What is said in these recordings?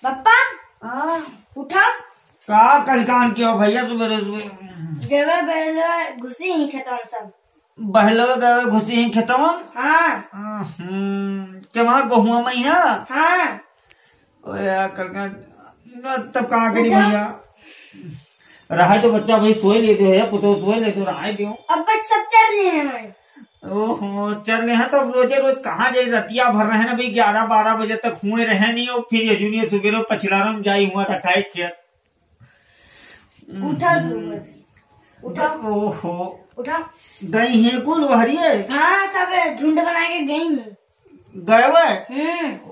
पापा हाँ उठा। का कलिकान क्यों भैया सुबह सुबह गए बहले घुसी ही खेतों में सब। बहलवे गए घुसी ही खेतवा। हाँ के वहाँ गहुआ में है। हाँ कलिकान तब कहाँ करी भैया रहा तो बच्चा भाई सोए ले दो है पुतो सोए ले दो रहा दो। अब बच सब चल रहे हैं हमारे। ओहो चल रहे हैं तो रोजे रोज कहाँ जाए रतिया भर रहे हैं ना भाई 11-12 बजे तक हुए रहे नहीं और फिर जूनियर सुबेरो पछलारम जाई हुआ रखा है खेत। उठा उठा ओहो उठा। गई है कुल हरिये। हाँ सब झुंड बना के गई हैं। गए हुए।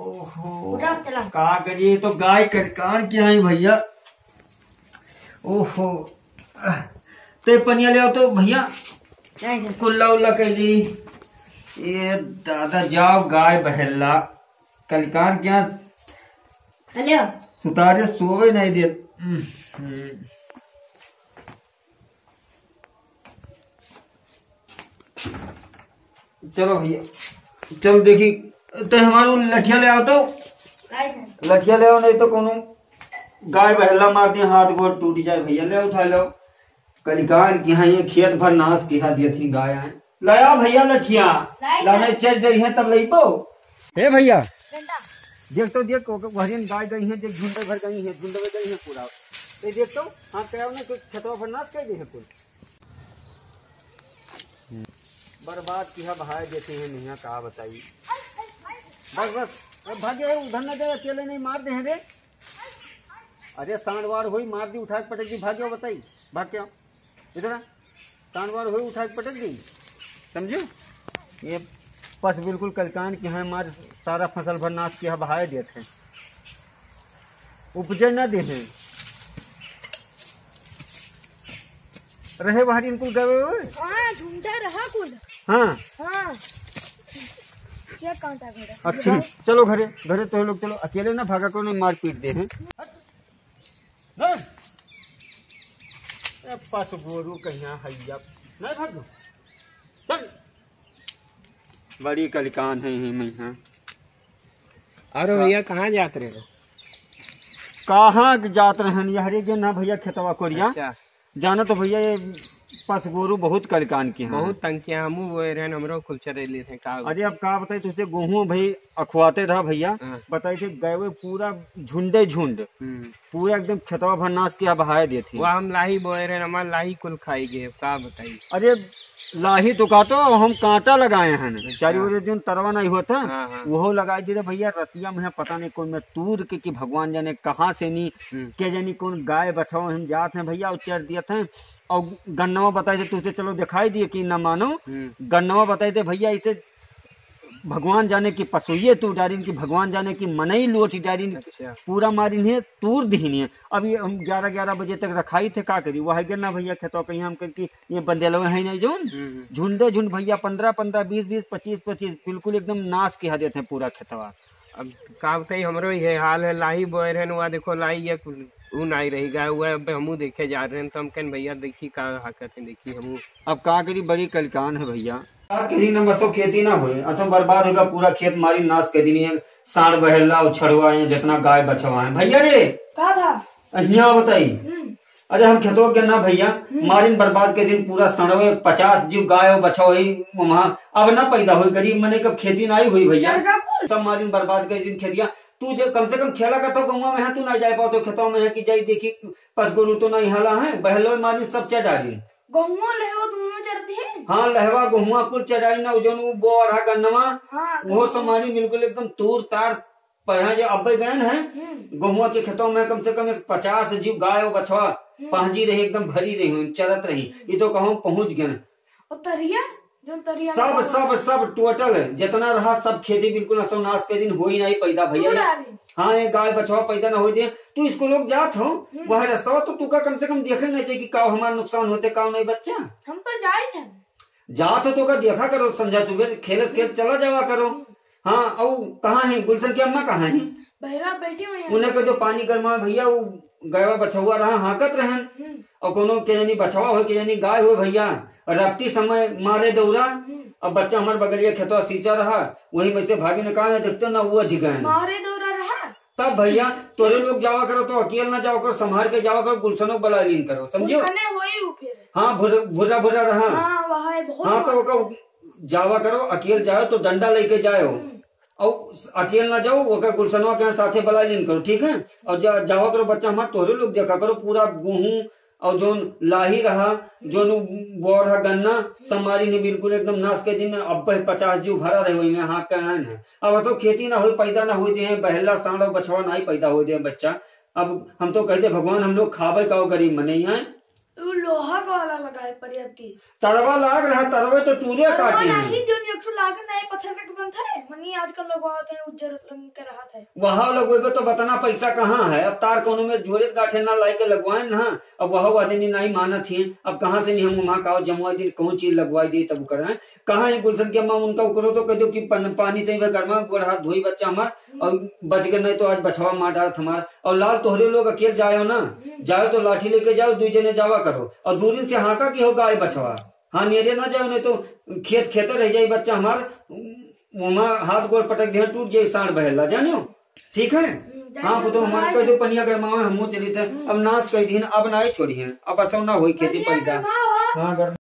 ओहो उठा चला। कहा करिए तो गाय कटकार क्या है भैया। ओहो ते पनिया ले आओ तो भैया कुल्ला उल्ला कैली। ये दादा जाओ गाय बहला कलिकान क्या हेलो सुतारे सोवे नहीं दे। चलो भैया चलो देखी तो हमारे लठिया ले आओ तो लठिया ले आओ नहीं तो कोनो गाय बहला मार दिया हाथ गोड़ टूट जाए भैया ले उठा लो कलिकान की यहाँ ये खेत भर नाश की दिया थी गाय है लाया भैया लठिया लाने चल रही है तब लई पो हे भैया देख तो देख हरियन गाय गई है देख झुंडे भर गई है झुंडे भर गई है पूरा ये देख तो हाँ क्या कुछ खेतवा भर नाश कर दी है कुल बर्बाद की है बहाय देते हैं नहीं कहा बताइए। बस बस भागे उधर न जाए अकेले नहीं मार दे हैं रे। अरे सांडवार हुई मार दी उठा के पटक दी भाग्यो बताई भाग क्या इधर सांडवार हुई उठा के पटक दी समझो। ये पस बिल्कुल कलकान की है मार सारा फसल भर नाश किया बहाय देते हैं उपजे न दे हैं रहे बाहर इनको गए हुए। हाँ झुंडा रहा कुल। हाँ हाँ क्या कांटा घोड़ा। अच्छा चलो घरे घरे तो लोग चलो अकेले ना भागा को नहीं मार पीट दे हैं। पास गोरू कहीं हैया नहीं भागो चल बड़ी कलिकान है मैं। हाँ अरे भैया कहाँ जाते रहे हो। कहाँ जात रहे हरे गे ना भैया खेतवा कोरिया। अच्छा जाना तो भैया ये पास गोरू बहुत कलिकान की हैं। बहुत तंग किया हमू वो रहन हमरो कुल चरेली थे का। अरे अब कहा बताई तुझसे गेहूं भाई अखवाते रहा भैया बताई थे गए हुए पूरा झुंडे झुंड पूरा एकदम खेतवा भर नाश किया बहाय दिए थे। वो हम लाही बोए रहे हमारे लाही कुल खाई गए का बताइए। अरे लाही तो का तो हम कांटा लगाए हैं चारी बजे जो तरवा नहीं हुआ था वो लगाई दिए भैया रतिया में पता नहीं कौन में तूर के कि भगवान जाने कहाँ से नहीं के जानी कौन गाय बछाओ हम जात हैं भैया उच्चर दिए थे। और गन्नवा बताए थे तुझे चलो दिखाई दिए कि न मानो गन्नवा बताए थे भैया इसे भगवान जाने की पसुइये तू डारिन की भगवान जाने की मनई लोटी डारिन पूरा मारिन है तूर दीन है। अब ये हम 11-11 बजे तक रखाई थे का करी वह ना भैया खेतों कहीं हम करके ये बंदेलो है नहीं जो झुंडे झुंड भैया 15-15 20-20 25-25 बिल्कुल एकदम नाश किया देते हैं पूरा खेतवा। अब का बताइए हमरो ये हाल है लाही बोए रहे वहाँ देखो लाही ये ऊ नहीं रही गए हुआ अब हमू देखे जा रहे हैं तो हम कहन भैया देखी का हाकत है देखी हमू अब का करी बड़ी कलिकान है भैया किसी न बसो खेती ना हुए असम बर्बाद होगा पूरा खेत मारी नाश कर दी है सांड बहेला उछड़वा है जितना गाय बछवा है भैया रे का बताई। अरे हम खेतों के ना भैया मारिन बर्बाद के दिन पूरा सड़वे 50 जीव गाय बछा हुई वहाँ अब ना पैदा हुई गरीब मने कब खेती ना हुई भैया सब मारिन बर्बाद के दिन खेतिया तू जो कम से कम खेला का तो गाँव में है तू ना जा पाओ तो खेतों में है कि जाई देखी पस गोरू तो नहीं हाला है बहलो मारिन सब चढ़ारी गहुआ लहवा दोनों चढ़ते हैं। हाँ लहवा गहुआ कुल चढ़ाई ना जो बो रहा गन्नवा वो सब मारी बिल्कुल एकदम तूर तार पर जो अब गए हैं गहुआ के खेतों में कम से कम 50 जीव गाय बछवा पहुंची रही एकदम भरी रही चरत रही ये तो कहूँ पहुंच गए। और तरिया जो तरिया सब सब सब टोटल जितना रहा सब खेती बिल्कुल नाश के दिन हो ही नहीं पैदा भैया। हाँ ये गाय बछवा पैदा ना हो दे तू इसको लोग जात हो वह रास्ता तो तू का कम से कम देखे नहीं चाहिए कि का हमारा नुकसान होते का नहीं बच्चा हम तो जाए थे जात हो तो का देखा करो समझा सुबह खेलत खेत चला जावा करो। हाँ और कहाँ है गुलशन की अम्मा कहाँ है बहरा बैठी हुई उन्हें को जो पानी गरमा भैया वो गया बछुआ रहा हाकत रहन और कोनो के जानी बछवा हो के जानी गाय हो भैया रफ्ती समय मारे दौरा अब बच्चा हमारे बगलिया खेतवा सींचा रहा वही में से भागी ने कहा देखते ना वो जिगाए मारे दौरा रहा तब भैया तोरे लोग जावा करो तो अकेले ना जाओ करो, संभाल के जावा करो, गुलशनों बला लीन करो, समझो। कने होई उ फिर हाँ भुरा भुरा रहा। हाँ वहाँ है बहुत। हाँ तो ओका जावा करो, अकेले जाओ तो डंडा लेके जाओ, और अकेले ना जाओ ओका गुलशनवा के साथे बला लीन करो, ठीक है। और जावा करो बच्चा हमार, तोरे लोग देखा करो पूरा गेहूं और जोन लाही रहा, जोन बोर रहा गन्ना समारी ने बिल्कुल एकदम नाश के दिन में अब 50 जीव भरा रहे हुए में। हाँ कहन है अब असो खेती ना हो, पैदा ना हो दे, बहला सांड और बछवा ना ही पैदा हो दे बच्चा। अब हम तो कहते भगवान हम लोग खावे का गरीब मने है। उ लोहा का वाला लगा है पर अब की तरवा लाग रहा, तरवे तो तूरे काटे हैं। नहीं जो नियक्सु लागे नए पत्थर के बनता है मनी आजकल लोग आते हैं उज्जर रंग के रहा है वहां लगवेबे तो बताना पैसा कहाँ है। अब तार कोनो में जोड़े गाठे ना लाई के लगवाए ना, अब वह आदमी नहीं मानत ही। अब कहाँ से नहीं हम वहां का जमुआ दिन कौन चीज लगवाई दी तब करे कहाँ है गुलशन के अम्मा उनका करो तो कह दो कि पानी तई गर्मा गोड़ हाथ धोई बच्चा हमार और बच गए, नहीं तो आज बछवा मार डालत हमार। और लाल तोहरे लोग अकेले जाओ ना, जाओ तो लाठी लेके जाओ, 2 जने जावा करो और दूर से हाँका की हो गाय बछवा। हाँ नेरे ना जाओ, नहीं तो खेते रह जाये बच्चा हमार, वहाँ हाथ गोड़ पटक दे टूट जाये सांड बहला जानियो, ठीक है। हाँ तो हमारे कह दो पनिया गरमावे हम चली थे, अब नाश कही थी अब ना ही छोड़ी है, अब असो ना हुई खेती पैदा। हाँ